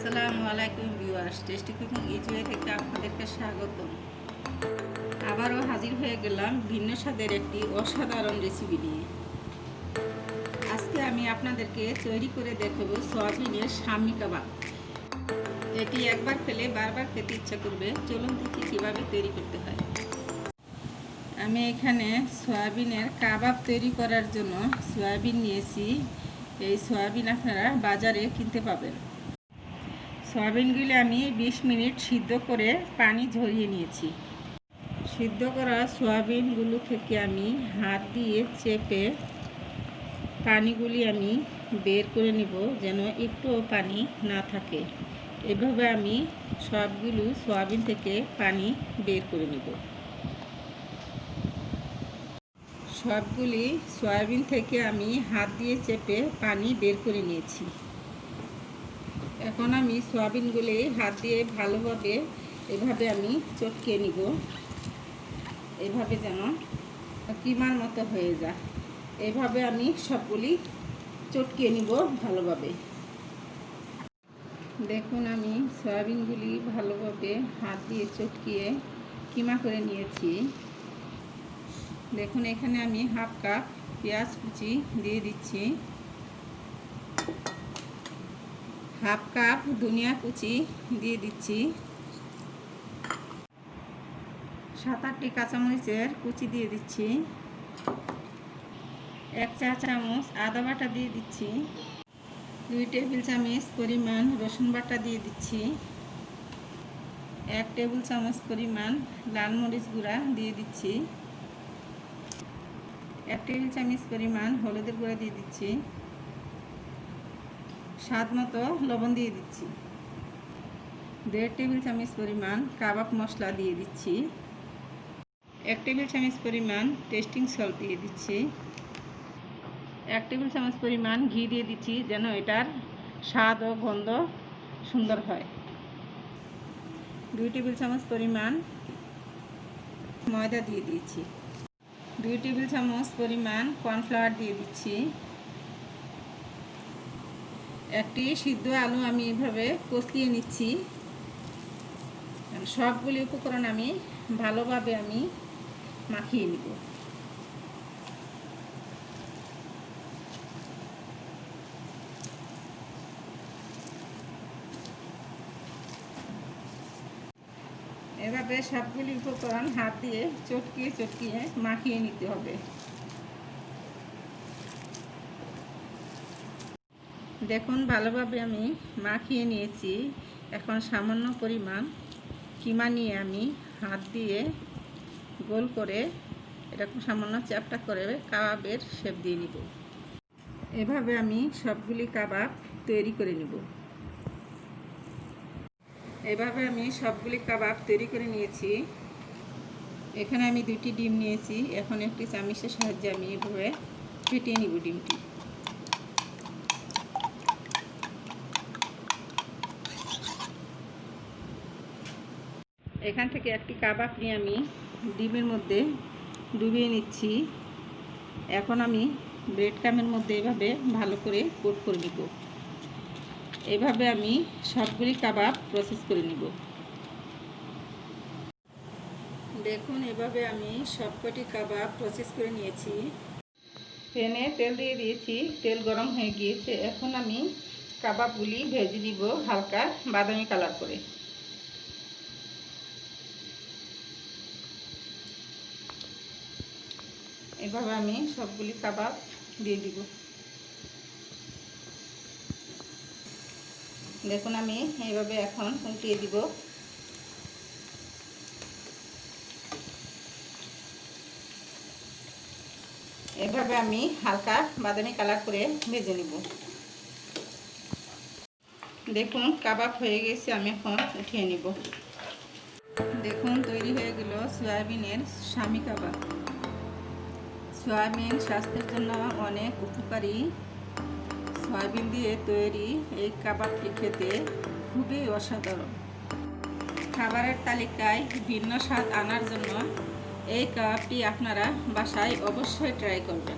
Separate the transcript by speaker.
Speaker 1: আসসালামু আলাইকুম viewers, tasty cooking ইজওয়ে থেকে আপনাদেরকে স্বাগতম। আবারও হাজির হয়ে গেলাম ভিন্ন স্বাদের একটি অসাধারণ রেসিপি নিয়ে। আজকে আমি আপনাদেরকে তৈরি করে দেখাবো সয়াবিনের শামি কাবাব। এটি একবার খেলে বারবার খেতে ইচ্ছা করবে। চলুন দেখি কীভাবে তৈরি করতে হয়। আমি এখানে সয়াবিনের কাবাব তৈরি করার জন্য সয়াবিন নিয়েছি। এই সয়াবিন আপনারা বাজারে কিনতে পাবেন। সয়াবিনগুলি আমি 20 মিনিট সিদ্ধ করে পানি ঝরিয়ে নিয়েছি। সিদ্ধ করা সয়াবিনগুলো থেকে আমি হাত দিয়ে চেপে পানিগুলি আমি বের করে নিব, যেন একটুও পানি না থাকে। এভাবে আমি সবগুলো সয়াবিন থেকে পানি বের করে নিব। সবগুলি সয়াবিন থেকে আমি হাত দিয়ে চেপে পানি বের করে নিয়েছি। এখন আমি সয়াবিনগুলি হাত দিয়ে ভালোভাবে এভাবে আমি চটকিয়ে নিব, এভাবে যেন কিমার মতো হয়ে যায়। এভাবে আমি সবগুলি চটকিয়ে নিব ভালোভাবে। দেখুন, আমি সয়াবিনগুলি ভালোভাবে হাত দিয়ে চটকিয়ে কিমা করে নিয়েছি। দেখুন, এখানে আমি হাফ কাপ পেঁয়াজ কুচি দিয়ে দিচ্ছি, হাফ কাপ ধনিয়া কুচি দিয়ে দিচ্ছি, 7-8টি কাঁচামরিচের কুচি দিয়ে দিচ্ছি, 1 চা চামচ আদা বাটা দিয়ে দিচ্ছি, 2 টেবিল চামচ পরিমাণ রসুন বাটা দিয়ে দিচ্ছি, 1 টেবিল চামচ পরিমাণ লাল মরিচ গুঁড়া দিয়ে দিচ্ছি, 1 টেবিল চামচ পরিমাণ হলুদের গুঁড়া দিয়ে দিচ্ছি, স্বাদ মতো লবণ দিয়ে দিচ্ছি, 1.5 টেবিল চামচ পরিমাণ কাবাব মশলা দিয়ে দিচ্ছি, 1 টেবিল চামচ পরিমাণ টেস্টিং সল্ট দিয়ে দিচ্ছি, 1 টেবিল চামচ পরিমাণ ঘি দিয়ে দিচ্ছি, যেন এটার স্বাদ ও গন্ধ সুন্দর হয়, 2 টেবিল চামচ পরিমাণ ময়দা দিয়ে দিচ্ছি, 2 টেবিল চামচ পরিমাণ কর্নফ্লাওয়ার দিয়ে দিচ্ছি। একটি সিদ্ধ আলু আমি এভাবে কষলিয়ে নিচ্ছি। সবগুলি উপকরণ আমি ভালোভাবে আমি মাখিয়ে নিব। এভাবে সবগুলি উপকরণ হাত দিয়ে চটকিয়ে চটকিয়ে মাখিয়ে নিতে হবে। দেখুন, ভালোভাবে আমি মাখিয়ে নিয়েছি। এখন সামান্য পরিমাণ কিমা নিয়ে আমি হাত দিয়ে গোল করে এরকম সামান্য চ্যাপটা করে কাবাবের শেপ দিয়ে নিব। এভাবে আমি সবগুলি কাবাব তৈরি করে নিব। এভাবে আমি সবগুলি কাবাব তৈরি করে নিয়েছি। এখানে আমি 2টি ডিম নিয়েছি। এখন একটি চামচের সাহায্যে আমি এভাবে ফেটিয়ে নিব ডিমটি। এখান থেকে একটি কাবাব নিয়ে আমি ডিমের মধ্যে ডুবিয়ে নিচ্ছি। এখন আমি ব্রেড ক্রামের মধ্যে এভাবে ভালো করে কোট করে নিব। এভাবে আমি সবগুলি কাবাব প্রসেস করে নিব। দেখুন, এভাবে আমি সবকটি কাবাব প্রসেস করে নিয়েছি। প্যানে তেল দিয়ে দিয়েছি, তেল গরম হয়ে গিয়েছে। এখন আমি কাবাবগুলি ভেজে নিব হালকা বাদামি কালার করে। এভাবে আমি সবগুলি কাবাব দিয়ে দিব। দেখুন, আমি এইভাবে এখন উল্টিয়ে দিব। এভাবে আমি হালকা বাদামি কালার করে ভেজে নিব। দেখুন, কাবাব হয়ে গেছে, আমি এখন উঠিয়ে নিব। দেখুন, তৈরি হয়ে গেল সয়াবিনের শামি কাবাব। সয়াবিন স্বাস্থ্যের জন্য অনেক উপকারী। সয়াবিন দিয়ে তৈরি এই কাবাবটি খেতে খুবই অসাধারণ। খাবারের তালিকায় ভিন্ন স্বাদ আনার জন্য এই কাবাবটি আপনারা বাসায় অবশ্যই ট্রাই করবেন।